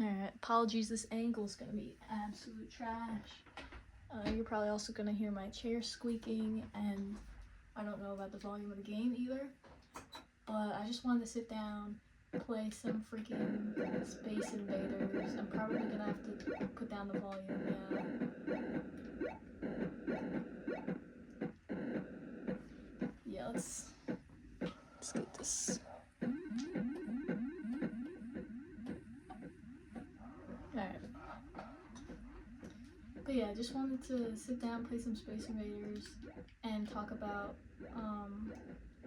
Alright, apologies, this angle is gonna be absolute trash. You're probably also gonna hear my chair squeaking, and I don't know about the volume of the game either. But I just wanted to sit down, play some freaking Space Invaders. I'm probably gonna have to put down the volume, yeah. Yeah, let's get this. Alright. But yeah, I just wanted to sit down, play some Space Invaders, and talk about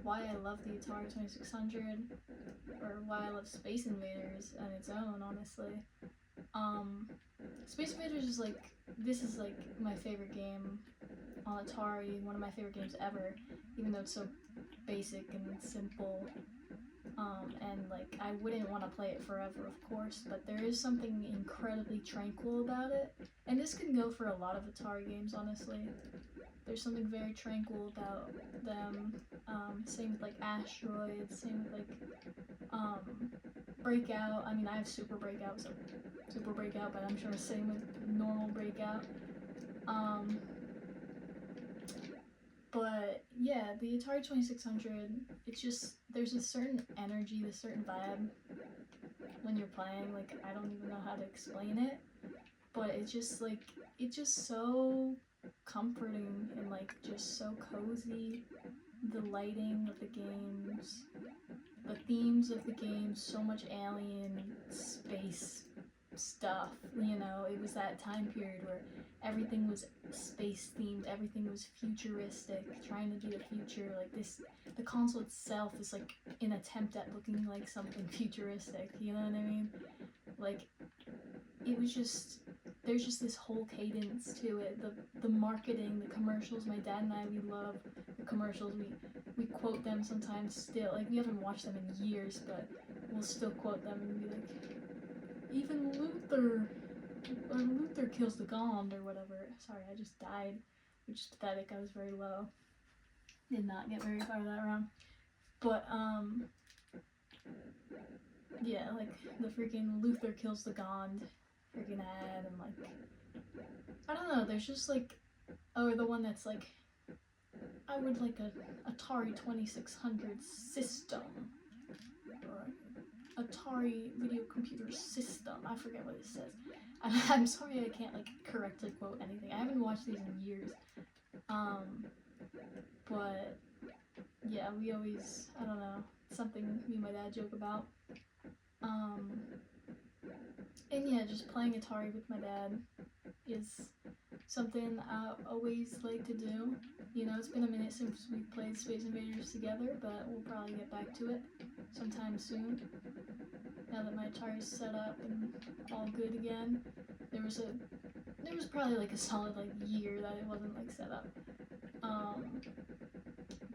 why I love the Atari 2600, or why I love Space Invaders on its own, honestly. Space Invaders is this is my favorite game on Atari, one of my favorite games ever, even though it's so basic and simple. And I wouldn't want to play it forever, of course, but there is something incredibly tranquil about it. And this can go for a lot of Atari games, honestly. There's something very tranquil about them. Same with Asteroids, same with Breakout. I mean, I have Super Breakout, so Super Breakout, but I'm sure same with normal Breakout. But yeah, the Atari 2600, it's just, there's a certain energy, a certain vibe when you're playing. I don't even know how to explain it, but it's just so comforting and just so cozy. The lighting of the games, the themes of the games, so much alien space stuff, it was that time period where everything was space themed, everything was futuristic, trying to be the future. The console itself is an attempt at looking like something futuristic, you know what I mean? It was just, there's just this whole cadence to it. The marketing, the commercials, my dad and I, we love the commercials. We quote them sometimes still. We haven't watched them in years, but we'll still quote them and be even Luther kills the God, or whatever. Sorry, I just died, which is pathetic. I was very low. Did not get very far that round. But, yeah, the freaking Luther kills the God freaking ad, and I don't know, there's just or the one that's I would like a Atari 2600 system, or Atari video computer system. I forget what it says. I'm sorry I can't correctly quote anything. I haven't watched these in years. But yeah, we always, I don't know, something me and my dad joke about. And yeah, just playing Atari with my dad is something I always like to do. It's been a minute since we played Space Invaders together, but we'll probably get back to it sometime soon. Now that my Atari's set up and all good again. There was probably a solid year that it wasn't set up.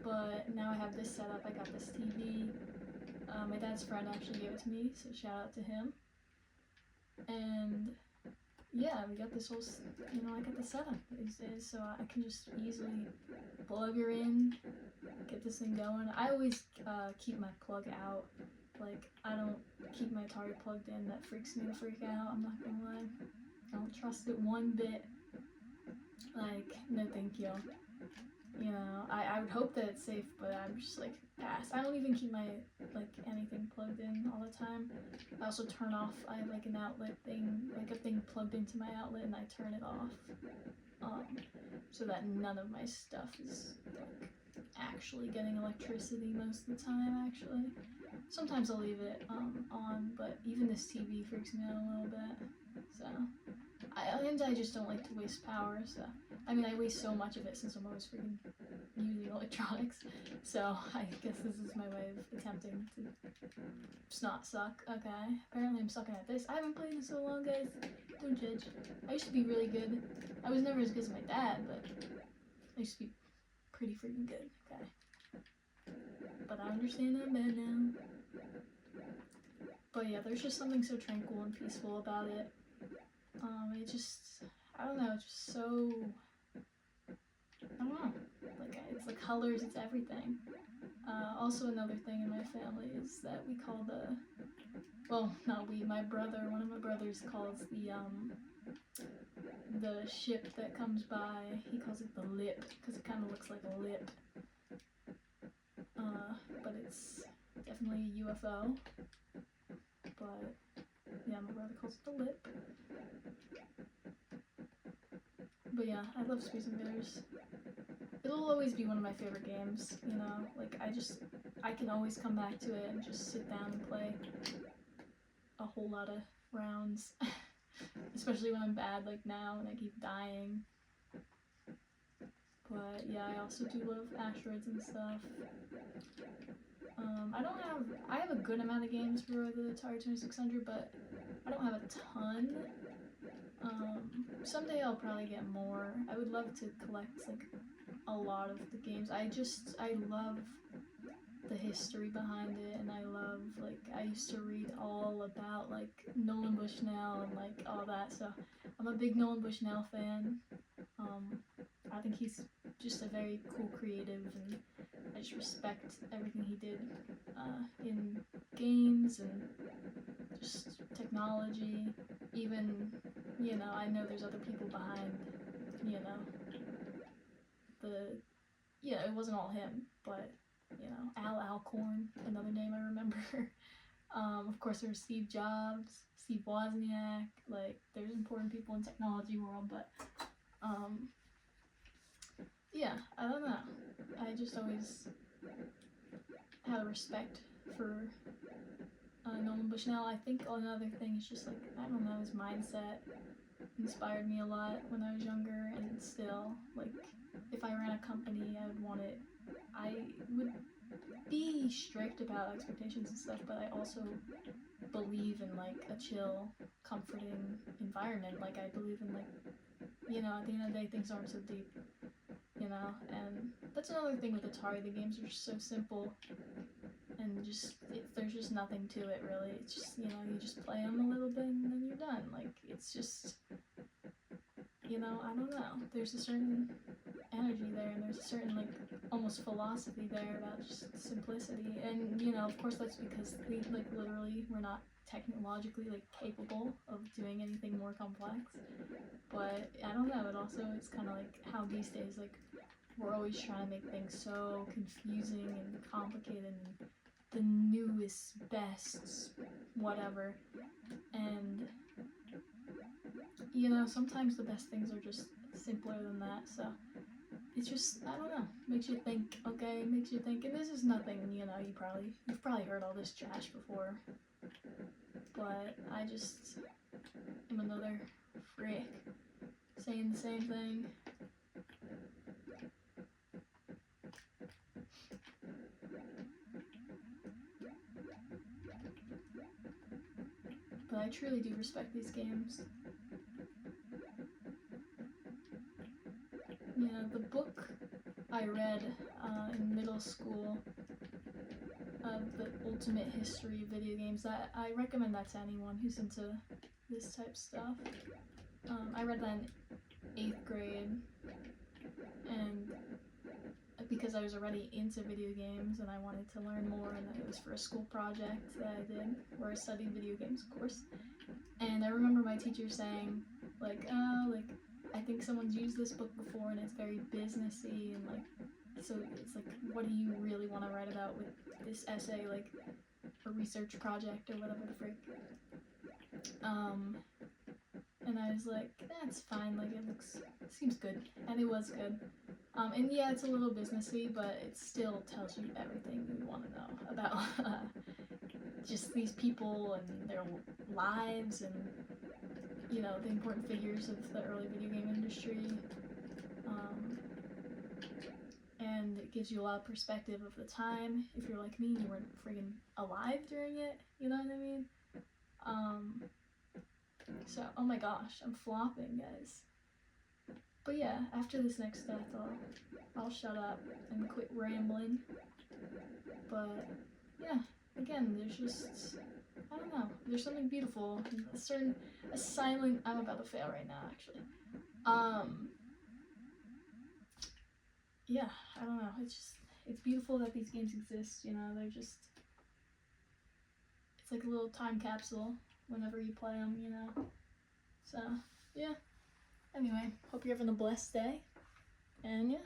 But now I have this set up. I got this TV. My dad's friend actually gave it to me, so shout out to him. And yeah, we got this whole, I got the setup these days, so I can just easily plug her in, get this thing going. I always keep my plug out. I don't keep my Atari plugged in. That freaks me the freak out, I'm not gonna lie. I don't trust it one bit. No thank you. I would hope that it's safe, but I'm just pass. I don't even keep my anything plugged in all the time. I also turn off, I have an outlet thing, a thing plugged into my outlet, and I turn it off, so that none of my stuff is actually getting electricity most of the time, actually. Sometimes I'll leave it on, but even this TV freaks me out a little bit, so. I just don't like to waste power, so. I mean, I waste so much of it since I'm always freaking using electronics, so I guess this is my way of attempting to just not suck. Okay, apparently I'm sucking at this. I haven't played in so long, guys. Don't judge. I used to be really good. I was never as good as my dad, but I used to be pretty freaking good, okay? But I understand I'm bad now. But yeah, there's just something so tranquil and peaceful about it. It just, I don't know, it's just so, I don't know, it's the colors, it's everything. Also, another thing in my family is that we call well, not we, my brother, one of my brothers calls the ship that comes by, he calls it the lip, because it kind of looks like a lip. But it's definitely a UFO. But yeah, my brother calls it the lip. But yeah, I love Space Invaders. It'll always be one of my favorite games, you know? Like, I can always come back to it and just sit down and play a whole lot of rounds. Especially when I'm bad, like now, and I keep dying. But yeah, I also do love asteroids and stuff. I have a good amount of games for the Atari 2600, but I don't have a ton. Someday I'll probably get more. I would love to collect like a lot of the games. I love the history behind it, and I love, like, I used to read all about like Nolan Bushnell and like all that, so I'm a big Nolan Bushnell fan. I think he's just a very cool creative, and I just respect everything he did in games and just technology. Even, you know, I know there's other people behind, you know, it wasn't all him, but, you know, Al Alcorn, another name I remember. Of course, there's Steve Jobs, Steve Wozniak, like, there's important people in technology world, but, yeah, I don't know. I just always had a respect for Nolan Bushnell. I think another thing is just, like, I don't know, his mindset inspired me a lot when I was younger, and still, like, if I ran a company, I would be strict about expectations and stuff, but I also believe in, like, a chill, comforting environment. Like, I believe in, like, you know, at the end of the day, things aren't so deep, you know, and that's another thing with Atari. The games are so simple, and there's just nothing to it, really. It's just, you know, you just play them a little bit, and then you're done. Like, it's just, you know, I don't know. There's a certain energy there, and there's a certain, like, almost philosophy there about just simplicity. And, you know, of course that's because we're not technologically, like, capable of doing anything more complex. But I don't know, it's kind of like how these days, like, we're always trying to make things so confusing and complicated and the newest, best, whatever. And, you know, sometimes the best things are just simpler than that, so it's just, I don't know, makes you think, and this is nothing, you know, you've probably heard all this trash before, but I just am another frick saying the same thing. But I truly do respect these games. You know, the book I read in middle school of the ultimate history of video games, I recommend that to anyone who's into this type of stuff. I read that in 8th grade, and because I was already into video games and I wanted to learn more, and it was for a school project that I did where I studied video games, of course. And I remember my teacher saying, like, I think someone's used this book before and it's very businessy, and like, so it's like, what do you really want to write about with this essay, like a research project or whatever the frick. And I was like, that's fine, like, seems good, and it was good. And yeah, it's a little businessy, but it still tells you everything you want to know about just these people and their lives, and, you know, the important figures of the early video game industry. And it gives you a lot of perspective of the time. If you're like me, you weren't friggin' alive during it, you know what I mean? So, oh my gosh, I'm flopping, guys. But yeah, after this next death, I'll shut up and quit rambling. But yeah, again, there's just, I don't know, there's something beautiful, a silent, I'm about to fail right now, actually. Yeah, I don't know, it's beautiful that these games exist, you know, they're just, it's like a little time capsule whenever you play them, you know. So, yeah. Anyway, hope you're having a blessed day, and yeah.